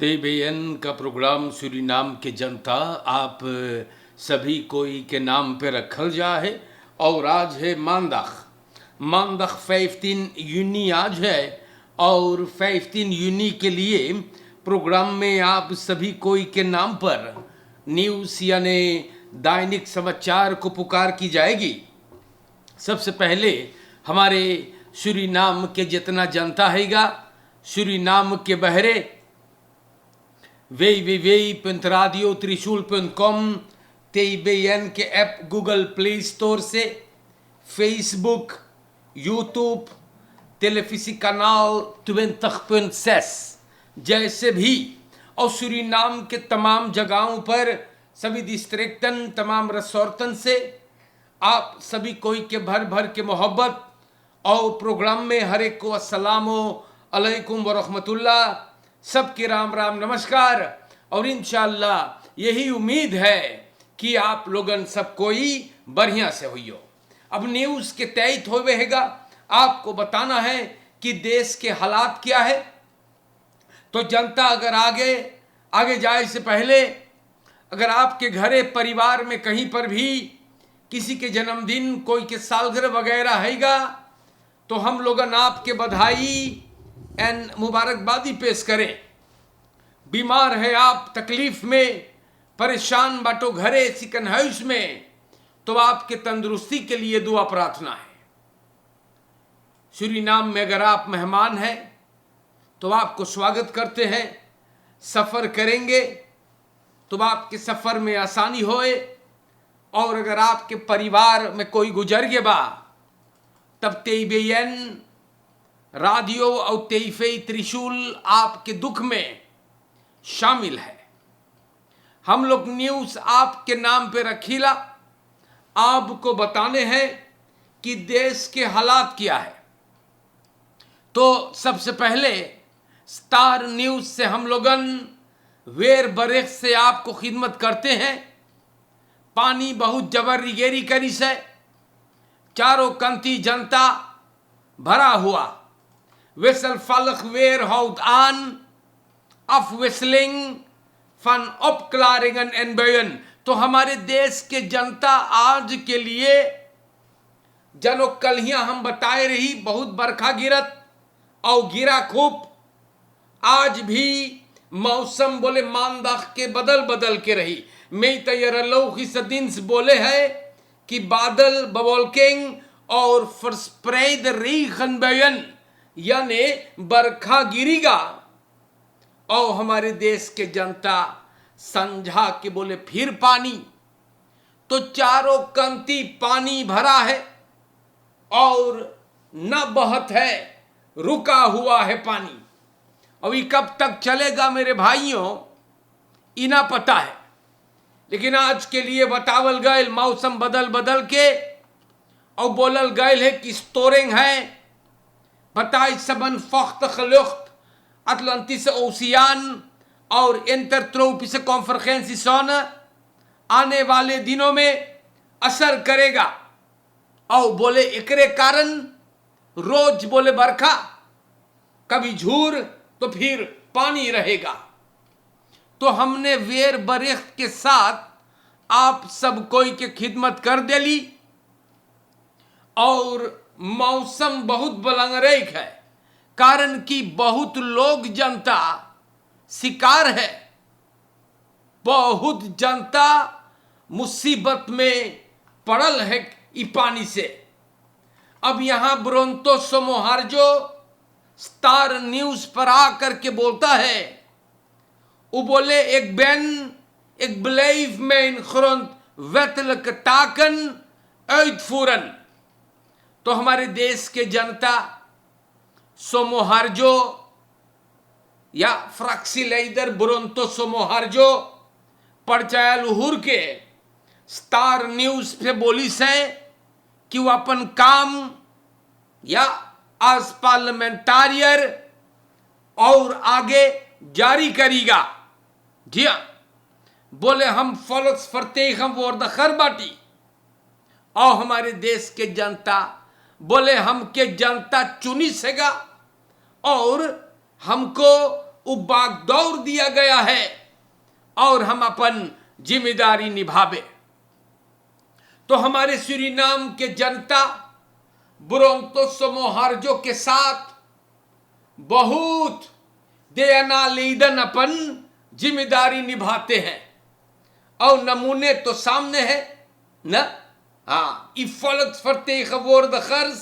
TBN का programme Suriname के जनता आप सभी कोई के नाम पे रखल जा है। और आज है मानदख 15 यूनी आज है। और 15 यूनी के लिए प्रोग्राम में आप सभी कोई के नाम पर न्यूज़ यानी दैनिक समाचार को पुकार की जाएगी। सबसे पहले हमारे सूरीनाम के जितना जनता हैगा, सूरीनाम के बहरे www.radiotrishul.com TBN के ऐप गूगल प्ले स्टोर से, फेसबुक, यूट्यूब, टेलीविज़न कनाल 20.6 जैसे भी, और सूरीनाम के तमाम जगहों पर सभी डिस्ट्रिक्टन तमाम रिसोर्टन से आप सभी कोई के भर भर के मोहब्बत और प्रोग्राम में हर एक को अस्सलामु अलैकुम व रहमतुल्लाह, सबके राम राम नमस्कार। और इंशाअल्लाह यही उम्मीद है कि आप लोगन सब कोई बढ़िया से हुई। अब न्यूज़ के तहत होवेगा आपको बताना है कि देश के हालात क्या है। तो जनता अगर आगे जाए से पहले अगर आपके घरे परिवार में कहीं पर भी किसी के जन्मदिन कोई के सालगिरह वगैरह हैगा तो हम लोगन आपके बधाई एंड मुबारकबादी पेश करें। बीमार है आप, तकलीफ में परेशान बाटो घरे चिकन हाउस में, तो आपके तंदुरुस्ती के लिए दुआ प्रार्थना है। सूरीनाम में अगर आप मेहमान हैं तो आपको स्वागत करते हैं। सफ़र करेंगे तो आपके सफ़र में आसानी होए, और अगर आपके परिवार में कोई गुजर गया बा तब TBN रेडियो और तेईफे त्रिशूल आपके दुख में शामिल है। हम लोग न्यूज़ आपके नाम पे रखीला, आपको बताने हैं कि देश के हालात क्या है। तो सबसे पहले स्टार न्यूज़ से हम लोगन वेर बरेख से आपको खिदमत करते हैं। पानी बहुत जबरगेरी करी से चारों कंती जनता भरा हुआ वेसल फलक वेर हाउट आन अफविसलिंग फन उपक्लारिंगन एन बयन। तो हमारे देश के जनता आज के लिए जनो कलियां हम बताए रही बहुत बरखा गिरत और गिरा खूब। आज भी मौसम बोले मानदाख के बदल के रही। मैं तैयार दिन से बोले है कि बादल बवोल्किंग और फर्स्प्रेड रीखन बयन यानी बरखा गिरीगा। और हमारे देश के जनता संझा के बोले फिर पानी। तो चारों कंती पानी भरा है और न बहत है, रुका हुआ है पानी। अभी कब तक चलेगा मेरे भाइयों इना पता है, लेकिन आज के लिए बतावल गए मौसम बदल के और बोलल गए है कि स्टोरिंग है बताई सबन फख्त खलुख्त अटलांटिस ओशियान और इंटरट्रोपिस कॉन्फ्रेंसिसन आने वाले दिनों में असर करेगा। और बोले एकरे कारण रोज बोले बरखा, कभी झूर तो फिर पानी रहेगा। तो हमने वेर बरेख के साथ आप सब कोई के खिदमत कर देली। और मौसम बहुत बलंगरेख है, कारण कि बहुत लोग जनता शिकार है, बहुत जनता मुसीबत में पड़ल है ई पानी से। अब यहां ब्रोंतो सोमोहार्जो स्टार न्यूज़ पर आकर के बोलता है, वो बोले एक ब्लेव में इन खुरंत वेतलक टाकन ऐदफूरन। तो हमारे देश के जनता सोमोहार्जो या फ्रैक्सी लेदर ब्रोंतो सोमोहार्जो परचायल उहुर के स्टार न्यूज़ पे बोली से कि वो अपन काम या आज पार्लियामेंटारियर और आगे जारी करेगा। जी हाँ, बोले हम फॉलोस फरते हम वो दखर बाटी। और हमारे देश के जनता बोले हमके जनता चुनी सेगा और हमको बागडोर दिया गया है और हम अपन जिम्मेदारी निभावे। तो हमारे सूरीनाम के जनता ब्रोंतो समोहार्जो के साथ बहुत दयानालीदन अपन जिम्मेदारी निभाते हैं और नमूने तो सामने है न। हाँ, इफलत फरते खबोर दखर्ज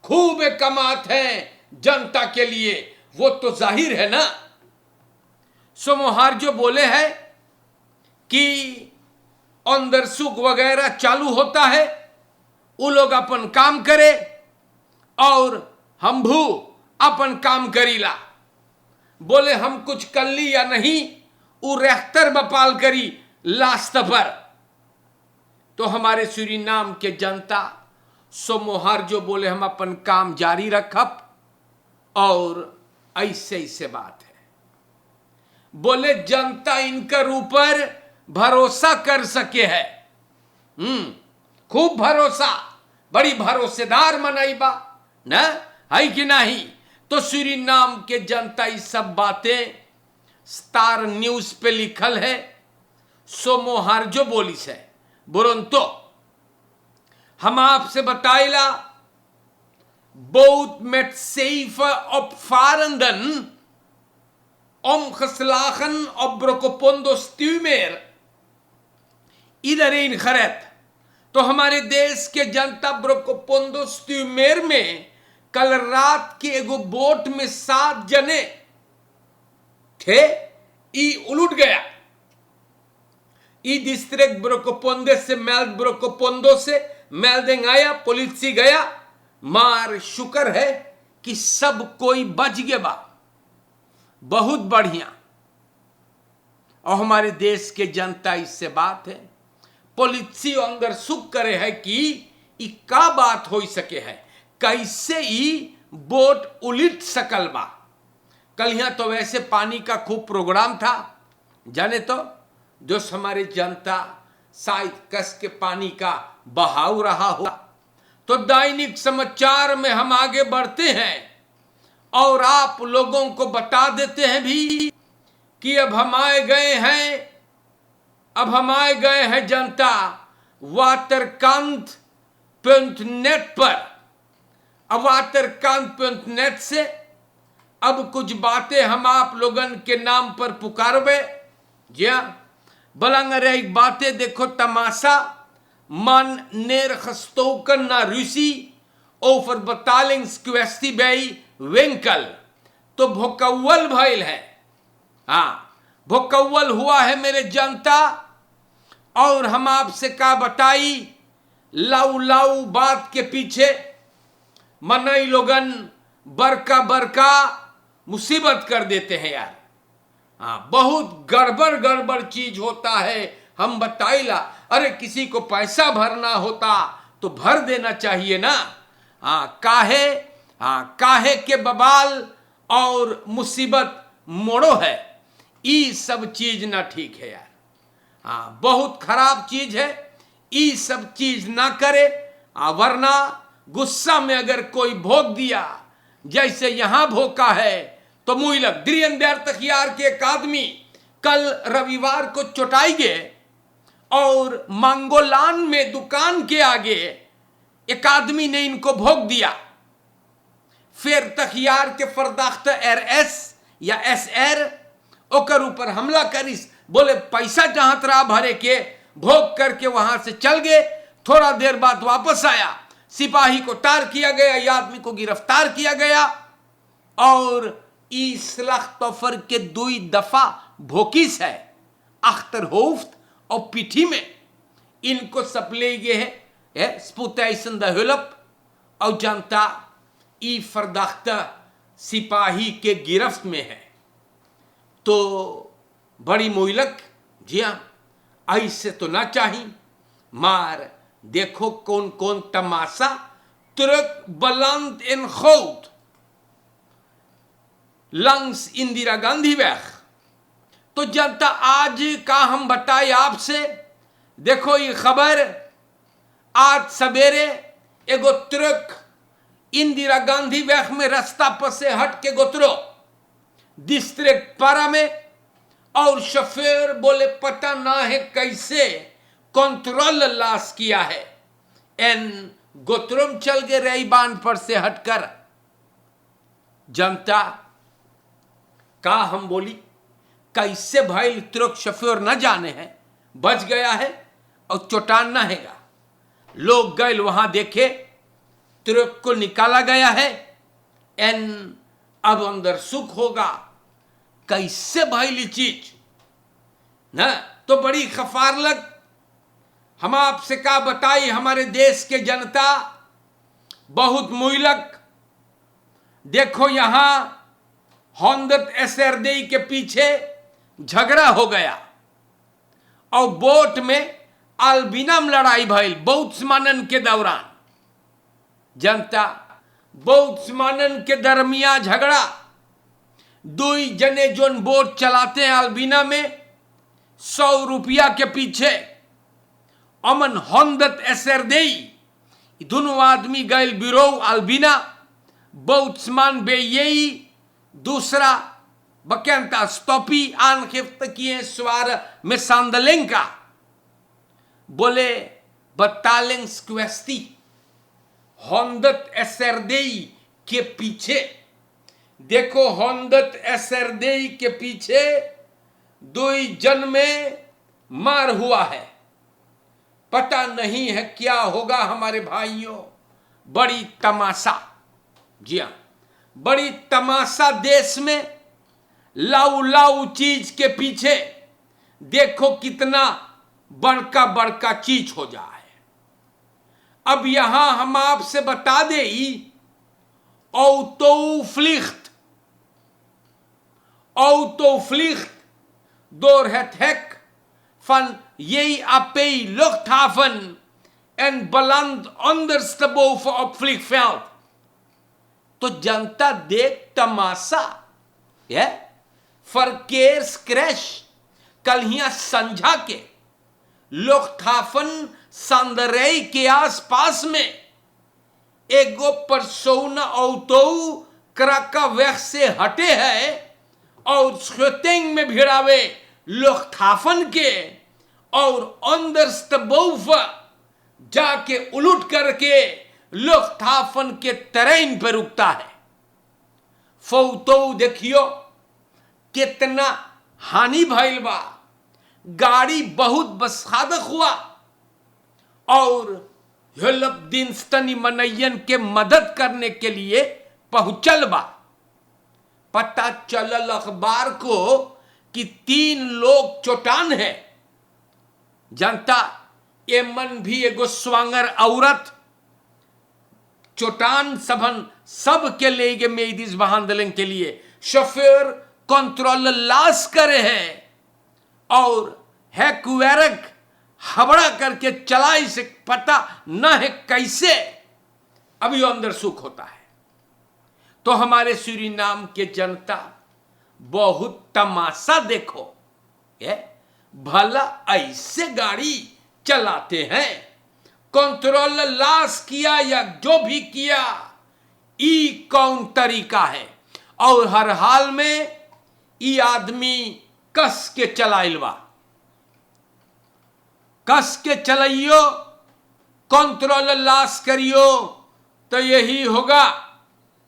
खूब कमात हैं जनता के लिए, वो तो जाहिर है ना। समोहार्जो बोले है कि अंदर सुख वगैरह चालू होता है, वो लोग अपन काम करे और हम भू अपन काम करीला। बोले हम कुछ कर ली या नहीं, वो रेख्तर बपाल करी लास्ट पर। तो हमारे सूरीनाम के जनता समोहार्जो बोले हम अपन काम जारी रखब और ऐसे ऐसे बात है। बोले जनता इनकर ऊपर भरोसा कर सके है। खूब भरोसा, बड़ी भरोसेदार मनाइबा न है कि नहीं। तो सूरीनाम के जनता ये सब बातें स्टार न्यूज पे लिखल है। समोहार्जो बोली से बुरंतो हम आपसे बताइला बहुत met zeven opvarenden omgeslagen op Brokopondo stuwmeer iedereen gered। तो हमारे देश के जनता ब्रोकोपोंडो स्ट्यूमेर में कल रात के एगो बोट में 7 जने थे, ई उलट गया। ई डिस्ट्रिक्ट ब्रोकोपोंडे से मेल्द ब्रोकोपोंडो से मेल्डिंग आया, पुलिस गया, मार शुक्र है कि सब कोई बच गया बा, बहुत बढ़िया। और हमारे देश के जनता इससे बात है, पुलिस अंदर सुख करे है कि ई का बात हो सके है, कैसे ई बोट उलट सकल बा। कल यहां तो वैसे पानी का खूब प्रोग्राम था, जाने तो जो हमारे जनता शायद कस के पानी का बहाव रहा हो। तो दैनिक समाचार में हम आगे बढ़ते हैं और आप लोगों को बता देते हैं भी कि अब हम आए गए हैं जनता waterkant.net पर। अब waterkant.net से अब कुछ बातें हम आप लोगन के नाम पर पुकारबे। जी हाँ, बलंगर एक बातें देखो तमाशा man neergestoken naar ruzie over betalingskwestie bij winkel। तो भोकव्वल भइल है। हाँ, भोकव्वल हुआ है मेरे जनता। और हम आपसे का बताई, लाऊ बात के पीछे मनई लोगन बरका मुसीबत कर देते हैं यार। हाँ, बहुत गड़बड़ चीज होता है। हम बताइला, अरे किसी को पैसा भरना होता तो भर देना चाहिए ना। काहे के बबाल और मुसीबत मोड़ो है, ये सब चीज ना ठीक है यार। बहुत खराब चीज है, ये सब चीज ना करे। वरना गुस्सा में अगर कोई भोग दिया, जैसे यहां भोका है, तो मुइलक द्रियंदर तखियार के एक आदमी कल रविवार को चौटाई गए और मांगोलान में दुकान के आगे एक आदमी ने इनको भोग दिया। फिर तखियार के फरदाख्त RS या SR ओकर ऊपर हमला करिस। बोले पैसा चाहत रहा भरे के, भोग करके वहां से चल गए। थोड़ा देर बाद वापस आया, सिपाही को तार किया गया, ये आदमी को गिरफ्तार किया गया और इस्लाख्तफर के 2 दफा भोकिस है अख्तर होफ्त और पीठी में इनको सपले गए है स्पुतैसन दहलप। और जनता ई फरदाख्ता सिपाही के गिरफ्त में है। तो बड़ी मोइलक, जी हाँ, ऐसे तो ना चाहिए। मार देखो कौन कौन तमाशा। तुरक बलंद इन खौत लंग्स इंदिरा गांधी वैख। तो जनता आज का हम बताए आपसे, देखो ये खबर आज सवेरे एगो ट्रक इंदिरा गांधी वैख में रास्ता पर से हट के गोतरो डिस्ट्रिक्ट पारा में, और शफेर बोले पता ना है कैसे कंट्रोल लॉस किया है, एन गोत्रोम चल गए रही बांध पर से हटकर। जनता का हम बोली कैसे भाई तुरक शफेर न जाने हैं, बच गया है और चोटान ना हैगा। लोग गए वहां देखे तुरक को निकाला गया है, एन अब अंदर सुख होगा। कैसे भाई चीज ना, तो बड़ी खफार लग। हम आपसे का बताई, हमारे देश के जनता बहुत मुइलक। देखो यहां होंदत एसरदेई के पीछे झगड़ा हो गया और बोट में अल्बिनम लड़ाई भइल बौद्धमानन के दौरान। जनता बौद्धमानन के दरमिया झगड़ा, दुई जने जोन बोट चलाते हैं अल्बिना में 100 रुपया के पीछे, अमन होंदत एसरदेई दोनों आदमी गए बिरो अल्बिना, बौद्धमान बेयई दूसरा बकंता स्टॉपी आनखिफ्त किए स्वार में सांदलेंका बोले बतालेंग स्क्वेस्टी होंदत एसरदेई के पीछे। देखो होंदत एसरदेई के पीछे 2 जन में मार हुआ है, पता नहीं है क्या होगा हमारे भाइयों। बड़ी तमाशा, जी हां, बड़ी तमाशा देश में। लाऊ लाऊ चीज के पीछे देखो कितना बड़का बड़का चीज हो जाए। अब यहां हम आपसे बता दे, Autopflicht door het hek van JAP Luchthaven en belandt ondersteboven op vliegveld. तो जनता देख तमाशा, verkeerscrash कल यहाँ संझा के लुफ्थहाफन सांदरई के आसपास में एगो परसोना ऑटो क्राका वेग से हटे है और स्वेटिंग में भिड़ावे लुफ्थहाफन के और अंदर जाके उलट करके लुफ्थहाफन के ट्रेन पर रुकता है। फोटो देखियो कितना हानि भइल बा, गाड़ी बहुत बसादक हुआ और हेल्पदिंस्तनी मनैयन के मदद करने के लिए पहुंचल बा। पता चलल अखबार को कि 3 लोग चोटान है। जनता एमन भी एगो स्वांगर औरत चोटान सबन सब के लेगे मेदिस बहांदलन के लिए शफेर कंट्रोल लॉस करे है और है कुएरक हबड़ा करके चलाई से पता न है कैसे अभी अंदर सुख होता है। तो हमारे सूरीनाम के जनता बहुत तमाशा देखो, भला ऐसे गाड़ी चलाते हैं, कंट्रोल लॉस किया या जो भी किया, ई कौन तरीका है। और हर हाल में ई आदमी कस के चलाइलवा, कस के चलाइयो, कंट्रोल लॉस करियो तो यही होगा,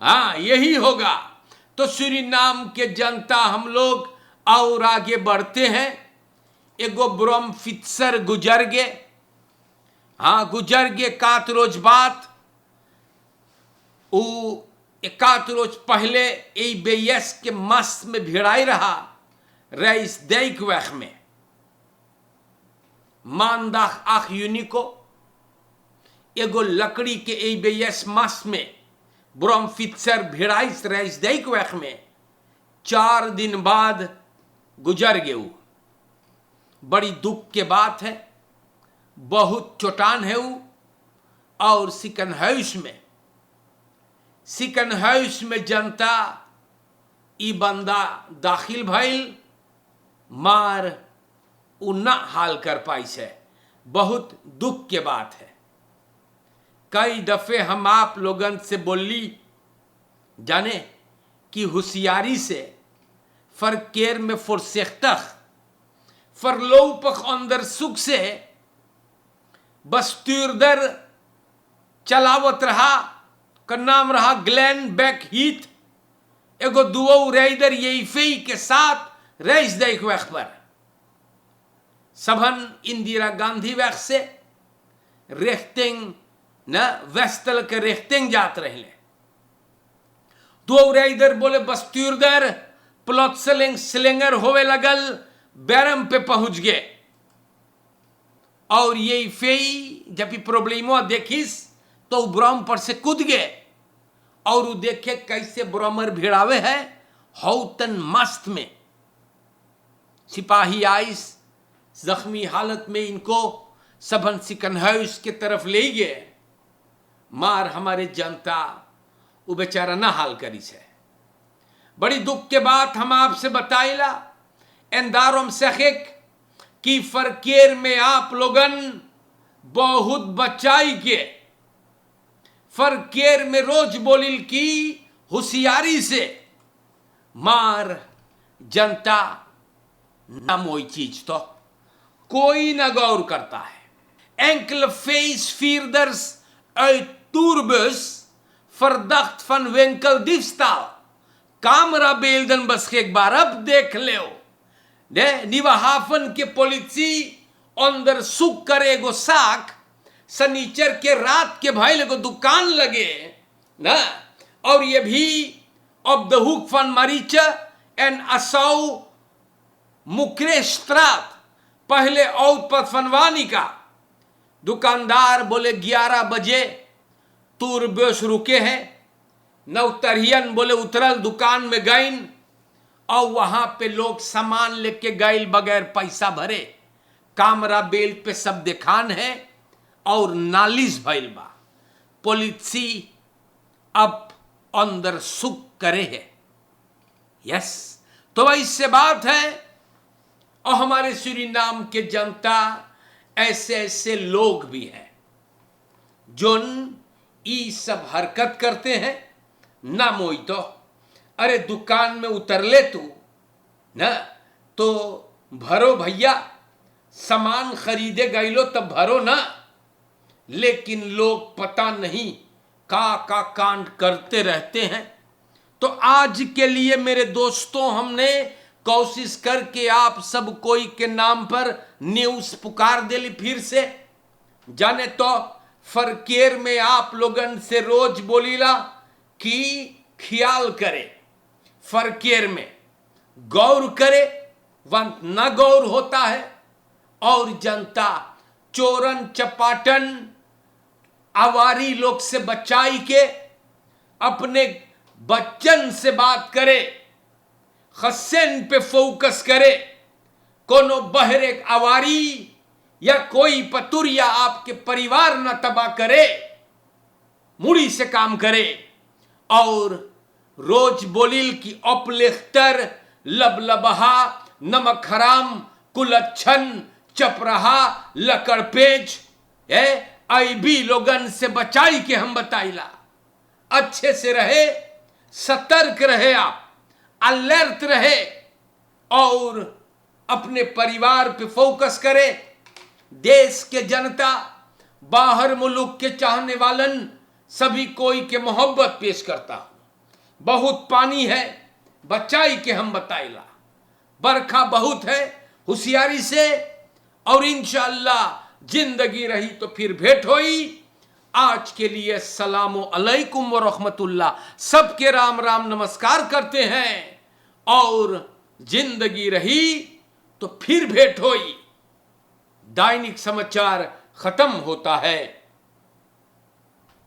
हाँ यही होगा। तो सूरीनाम के जनता हम लोग और आगे बढ़ते हैं। एगो ब्रह्मफित्सर गुजर गे, हाँ गुजर गे एकात रोज बात। एकात रोज पहले ए बेयस के मस्त में भिड़ाई रहा रईस देख वह में मानदाख आख यूनिको एगो लकड़ी के ए बेयस मस्त में ब्रह्मफित्सर भिड़ाई रईस देख वह में 4 दिन बाद गुजर गए। बड़ी दुख के बात है, बहुत चोटान है वो। और सिकन हाउस में जनता ई बंदा दाखिल भइल, मार उन्ना हाल कर पाई से, बहुत दुख के बात है। कई दफे हम आप लोगन से बोली जाने कि होशियारी से verkeer me voorzichtig. Voorlopig onderzoek से bestuurder चलावत रहा का नाम रहा ग्लेन बैक हीथ एगो दुओ राइडर यही के साथ रेस देख वेख पर सबन इंदिरा गांधी वेख से रिख्टिंग न वेस्टल के रिख्टिंग जात रहे दो राइडर बोले बस्तूरदर प्लॉटसलिंग सिलेंगर होवे लगल बैरम पे पहुंच गए और ये फेई जब प्रॉब्लमो देखिस तो ब्रह्म पर से कूद गए और वो देखे कैसे ब्रह्मर भिड़ावे है हौतन मस्त में सिपाही आइस जख्मी हालत में इनको सबन सिकन हाउस की तरफ ले गए मार हमारे जनता वो बेचारा ना हाल करी से बड़ी दुख के बात हम आपसे बताइला एंदारों सखिक कि फरकेर में आप लोगन बहुत बचाई के फरकेर में रोज बोलिल की होशियारी से मार जनता ना मोई चीज तो कोई ना गौर करता है एंकल फेस फीरदर्स टूरबस फरदख्त फन वेंकल दिवस्ताल कामरा बेल्दन बस के एक बार अब देख ले निवाहाफन के पॉलिसी अंदर सुख करे गो साख सनीचर के रात के भाई को दुकान लगे ना और ये भी अब द हुक फन मरीच एंड असाउ मुकरे स्त्रात पहले औत फनवानी का दुकानदार बोले 11 बजे तुरबेश रुके हैं नौतरियन बोले उतरल दुकान में गईन और वहां पे लोग सामान लेके गए बगैर पैसा भरे कामरा बेल पे सब दिखान है और नालिश भइल बा पॉलिसी अब अंदर सुख करे है यस तो इससे बात है और हमारे सूरीनाम के जनता ऐसे ऐसे लोग भी हैं जोन ई सब हरकत करते हैं ना मोई तो अरे दुकान में उतर ले तू ना तो भरो भैया सामान खरीदे गई लो तब भरो ना लेकिन लोग पता नहीं का कांड करते रहते हैं तो आज के लिए मेरे दोस्तों हमने कोशिश करके आप सब कोई के नाम पर न्यूज पुकार दिली फिर से जाने तो फरकेर में आप लोगन से रोज बोलीला कि ख्याल करे फरकेर में गौर करे वंत न गौर होता है और जनता चोरन चपाटन आवारी लोग से बचाई के अपने बच्चन से बात करे खस्सेन पे फोकस करे कोनो बहरे आवारी या कोई पतुरिया आपके परिवार न तबाह करे मुड़ी से काम करे और रोज बोलिल की अपलिख्तर लबलबहा नमक हराम कुलच्छन चपरहा लकड़पेच आई भी लोगन से बचाई के हम बताइला अच्छे से रहे सतर्क रहे आप अलर्ट रहे और अपने परिवार पे फोकस करे देश के जनता बाहर मुल्क के चाहने वालन सभी कोई के मोहब्बत पेश करता हूं बहुत पानी है बचाई के हम बताइला बरखा बहुत है होशियारी से और इंशाअल्लाह जिंदगी रही तो फिर भेंट होई आज के लिए सलामो अलैकुम व रहमतुल्लाह सबके राम राम नमस्कार करते हैं और जिंदगी रही तो फिर भेंट होई दैनिक समाचार खत्म होता है।